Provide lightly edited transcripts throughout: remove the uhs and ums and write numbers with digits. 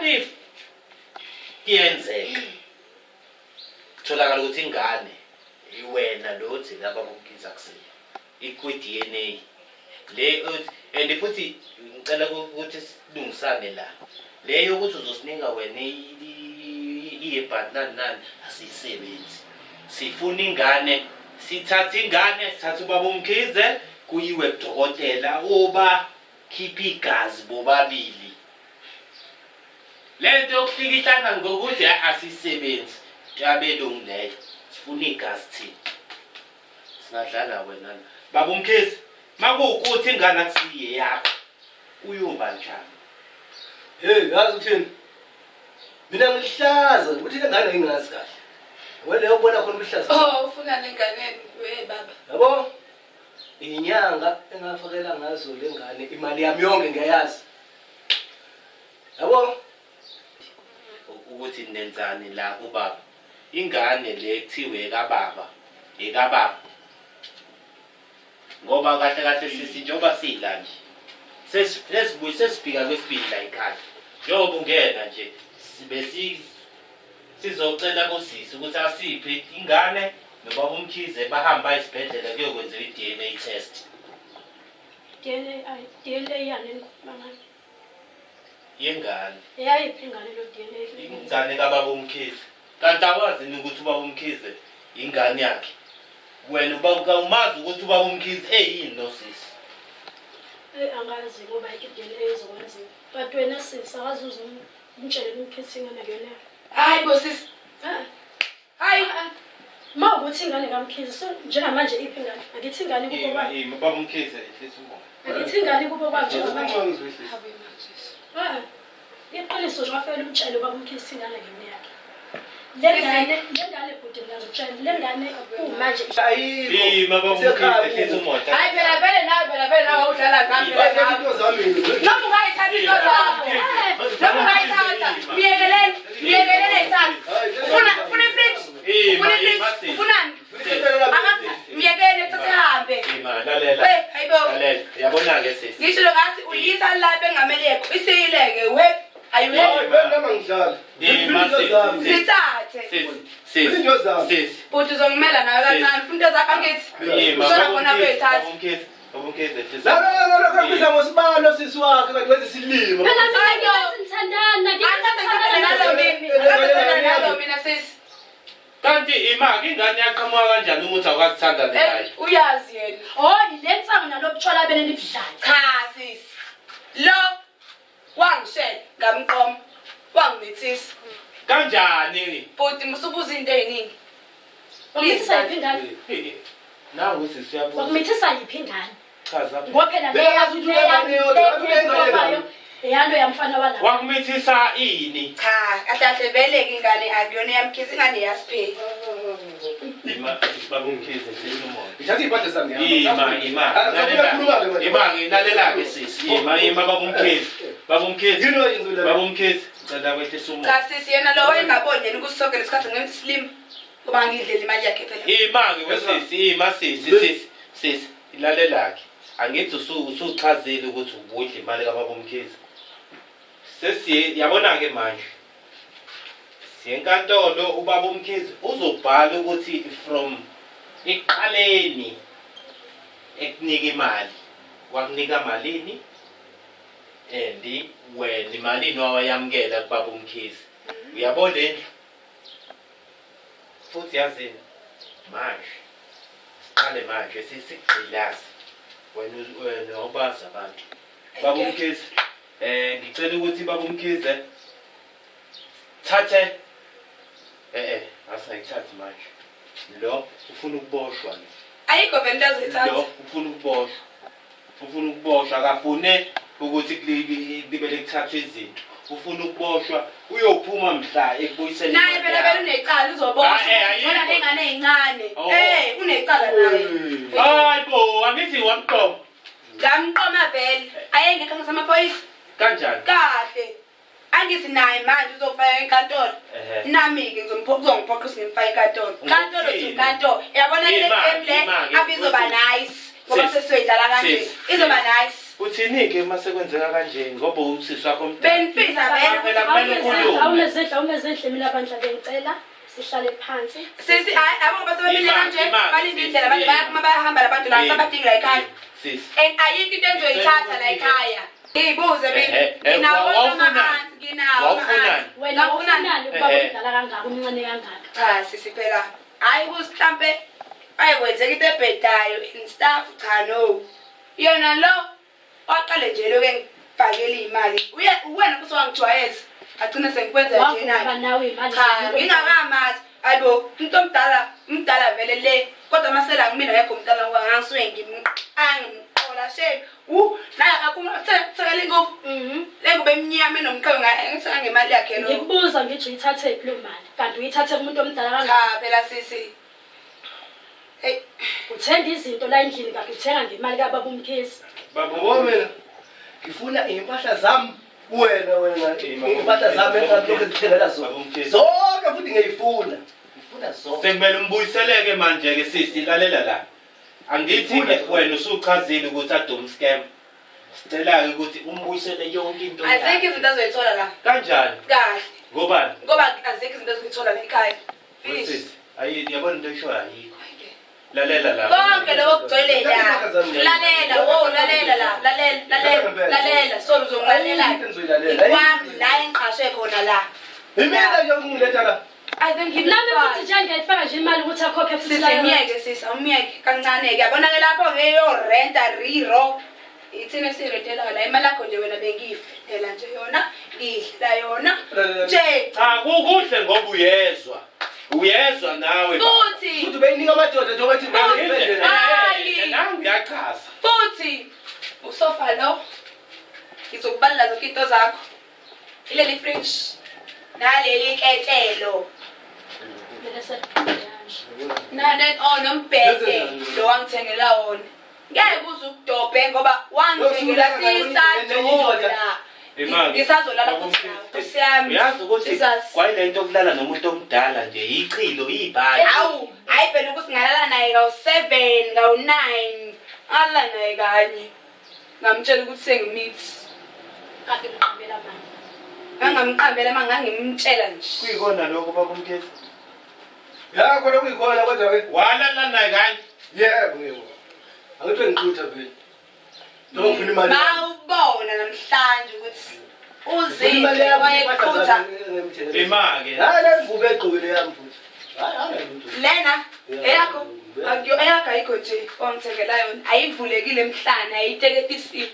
what if kuyenzeka tholakala ukuthi ingane iwena lo uthi laba bomkhize akusiyo ikwi-DNA le and futhi ngicela ukuthi silungisane la leyo ukuthi uzosinika wena iyebhat nani asiyisebenzi sifuna ingane sithatha ingane sithatha ubaba uMkhize kuyiwe kudokotela oba khipha igazi bobabili lento yokuhlikihana ngokuthi asisebenzi yabelungu leyo sifuna igazi thina singadlala wena baba uMkhize makuwukuthi ingane akusiye yakho uyoba njani hey yazi uthini mina ngihlaza ukuthi ingane ingazi kahle wena uyabona khona ubuhlaza ufuna lengane baba yabo inyanga engafakela ngazo lengane imali yami yonke ngiyayazi yabo ukuthi nenzani la kubaba ingane le kuthiwe ekababa ngoba kahle sisi njengoba sila nje sesibika kwesibili la ekhaya njengoba ungena nje sibe sizocela kusisi ukuthi asiphe ingane nobaba uMkhize bahamba esibhedlela kuyokwenza i-DNA test. DNA yani ngomama yengane eyayiphi ingane lo DNA ingane kababa uMkhize kanti awazi ukuthi ubaba uMkhize ingane yakhe wena umazi ukuthi ubaba uMkhize eyini no sisi angazi ngoba i-DNA izokwenziwa but wena sisi awazi uzumtshela uMkhize ingane yona hayi bo sisi hayi ma ukuthi ingane kaMkhize so njengamanje iphi ingane akithi ingane kubo baba baba uMkhize ehlisa umoya akithi ingane kubo baba njengamanje hayi manje iqiniso nje wafela umtshele ubaba uMkhize ingane yona yakhe lengane futhi ngazokutshela lengane kumanje hayi baba uMkhize ehlisa umoya hayi phela nawe udlala ngami phela into zami noma ungayithatha into zakho noma ungayithatha miyekelele isandla funa ifridge ufunani miyekele sesihambe lalela hayibo yabona ke sisi ngisho ngathi uyisa la bengameleko isiyileke we ngidlala sithathe sisi buthi uzongimela nawe kancane funa into zakho angithi uzona khona kuyithatha uMkhize la kabiza ngosibalo sisi wakhe kanti wenza isilimo mina sisi kanti imaki ingane yaqhamuka kanjani ukuthi awukazithanda naye uyazi yena ile nsangu nalobutshwala bene libidlayo cha sisi lo wangishela ngamqoma wangimithisa kanjani buthi musubuza into eziningi umithisa yiphi ingane nawe sisi uyabuza umithisa yiphi ingane chaza ngoba phela eyalo yamfana wala wakumithisa ini cha kahle beleke ingane akuyona yamkhiza ingane yasipheli baba uMkhize ehlisa umoya ngithatha ibhadla sami imaki lalela-ke sisi baba uMkhize cela kwehlisa umoya cha sisi yena lo wayengaboni yena ukuthi sonke lesikhathi ngenza slim ngoba ngidlela imali yakhe phela imaki wesisi sisi ilalelakhe angithi usuchazile ukuthi ubudla imali kababa uMkhize yabona-ke manje siyenkantolo ubaba uMkhize uzobhala ukuthi from ekuqaleni ekunika imali wakunika malini and wena imalini wawayamukela kubaba uMkhize uyabona endlu futhi yazini manje siqale manje sisigqilazi wena awubazi abantu baba uMkhize ngicela ukuthi baba uMkhize thathe asayithathi manje lo ufuna ukuboshwa ayikho vele into azoyithatha lo ufuna ukuboshwa akafune ukuthi libe lekuthathwa izinto ufuna ukuboshwa uyophuma mhla ekubuyiseni naye phela unecala uzoboshwa bona nengane ezincane unecala naye hayibo angithi wamqoma ngamqoma vele ayengekho ngasamaphoyisa kanjani kahle angithi naye manje uzofaka enkantolo nami-ke uzongiphoqa ngimfaka enkantolo kantolo inkantolo yabona le game le abizoba nice ngoba sesiyoyidlala kanje izoba nice Uthini-ke uma sekwenzeka kanje ngoba usisi wakho omdala? Benifisa vele awunezindle mina bandla bengicela sihlale phansi. sisi hayi abo basebamile kanje balinde indlela abantu bayakuma bayahamba labantu la sabadinga la ekhaya. Sisi. And ayikho into engizoyithatha la ekhaya. Ngiyibuze mina. Nginawo amanzi, nginawo amanzi. Wena ufunani ukuba umdala kangaka umncane kangaka? Cha sisi phela. Hayi kusimhlambe ayikwenzeka into ebhedayo in staff cha no. Yona lo waqale nje lo ke ngifakela imali. Wena futhi wangijwayeza. Agcina sengikwenza nje naye. Cha ngingakamazi. Ayibo umuntu omdala vele le kodwa masela ngimina yakho umdala ngangisuke ngimqola shame. Naye akuma thekela ingopho. Lengobe emnyama enomqhelo ngisanga ngemali yakhe lo. Ngikubuza ngithi uyithathe kuphi lo mali? Kanti uyithathe kumuntu omdala kangaka? Cha phela sisi. Hey, Uthenga izinto la endlini kanti uthenga ngemali kababa uMkhize. Baba mina ngifuna impahla zami wena impahla zami engalokho ngithengela zona zonke futhi ngiyifuna zonke. Sekumele umbuyiseleke manje-ke sisi lalela la. Angithi-ke wena usuchazile ukuthi adom scam. Sicela-ke ukuthi umbuyisele yonke into yakhe. azikho izinto azoyithola la. Kanjani? Kahle. Ngobani? Ngoba azikho izinto azoyithola la ekhaya. Finish. Sisi, yabona into eshoyo ayikho. Lalela la. Konke lokho kugcwele la. Lalela la. Lalela. Sorry uzongilalela. Ikwami la engiqashwe khona la. Imina nje ungiletha la. I think Nami futhi nje ngiyifaka nje imali ukuthi akhokhe futhi la. Sisemiyeke sisi, awumiyeke kancane ke. Yabona ke lapho ngeyo renta riro. Ithina sirentela la imali yakho nje wena bengifela nje yona. Ngidla yona. Nje. Cha kukuhle ngoba uyezwa. Uyezwa nawe. Futhi beyinika amadoda njengoba ethi Nangu uyachaza. futhi usofa lo. Ngizokubala zonke into zakho. Ileli fridge. Naleli ketelo. Nombhede lo wangithengela wona. Ngeke uze ukudobhe ngoba wangithengela sisadola. Ngisazolala futhi kusiyami. Uyazi ukuthi kwayilento yokulala nomuntu omdala nje ichilo ibhali. Awu, hayi phela ukuthi ngalala naye ngawu7 ngawu9. Ala naye kanye. Ngamtshela ukuthi sengimithi. Kanti ngiqambela manje. Ngangamqambela mangangimtshela nje. Kuyikona lokho baba uMkhize. ya khona kuyikhona kodwa ke Walala naye kanye. yebo angithi ngixutha phela ngifuna imali Bawubona namhlanje ukuthi uzinhle wayeqhutha. Imake. hayi ngube egqokile yami futhi hayi Lena eyakho ayakho ayikho nje ongithengela yona ayivulekile emhlanje ayiteketisiwe.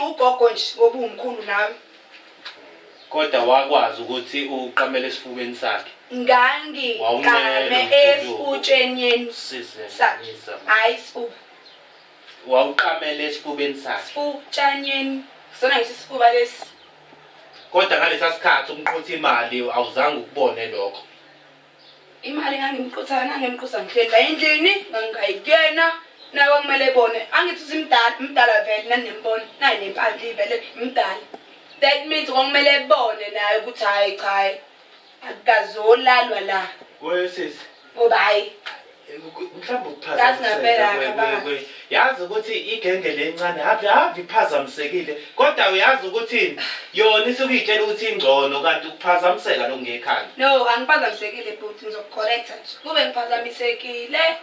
Ugogo nje obumkhulu nawe. Kodwa wakwazi ukuthi uqamele esifubeni sakhe. Ngangiqame esifutsheni sakhe. Hayi isifuba. Wawuqamele esifubeni sakhe. Sifutshanyeni. Sona ngisho isifuba lesi. Kodwa ngalesa sikhathi umqothi imali awuzange ukubone lokho. Imali ngangimqutha ngihleli la endlini ngangayikena nawe kumele bone angithi usimdala vele nanembona nayi nempandla vele imdala. That means kumele bone naye ukuthi hayi cha akazolalwa la. Wesisi. Ngoba hayi mhlawumbe ukuphazamiseka. Yazi ukuthi igenge lencane ave iphazamisekile kodwa uyazi ukuthi yona isukuyitshela ukuthi ingcono kanti ukuphazamiseka lokungekhaya. no angiphazamisekile but ngizokucorrecta nje kube ngiphazamisekile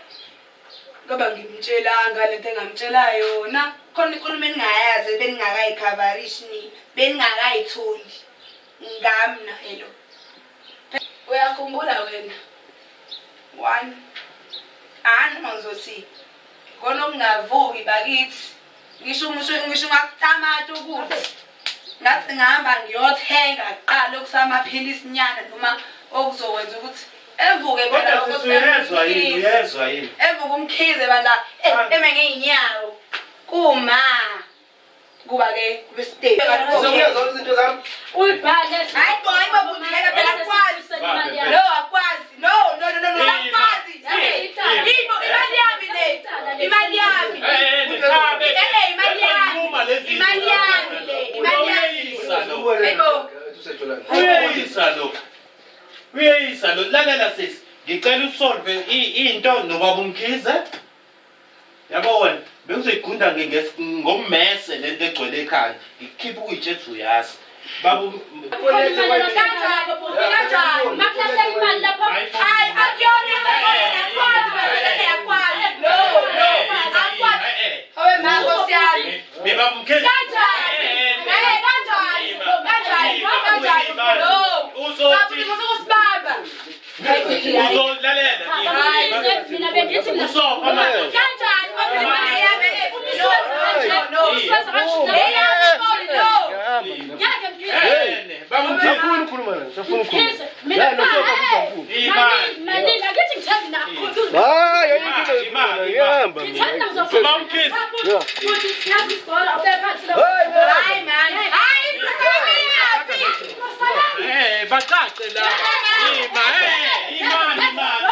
ngoba ngimtshelanga lento engamtshela yona khona inkulumo engingayazi beningakayikhavarishi nini beningakayitholi ngamna hello uyakhumbula wena 1 noma ngizothi khona okungavuki bakithi ngisho ngakutamata ukuthi ngathi ngihamba ngiyothenga kuqala okusamaphilisi nyana noma okuzokwenza ukuthi evuke phela uyezwa yini evuke uMkhize bandla eme ngeinyawo kuma kuba ke bestate Uzokwenza zonke izinto zami. Uyibhale. hayi boy bobudlela phela akwazi no akwazi no akwazi yebo imali yami le imali yami uyeyisa lo lalela sisi ngicela usolve into nobaba uMkhize yabo wena Bekuzoyigunda ngommese lento egcwele ekhaya. Ngikhipha ukuyitshethu uyazi. Babu Bacate la. Imani.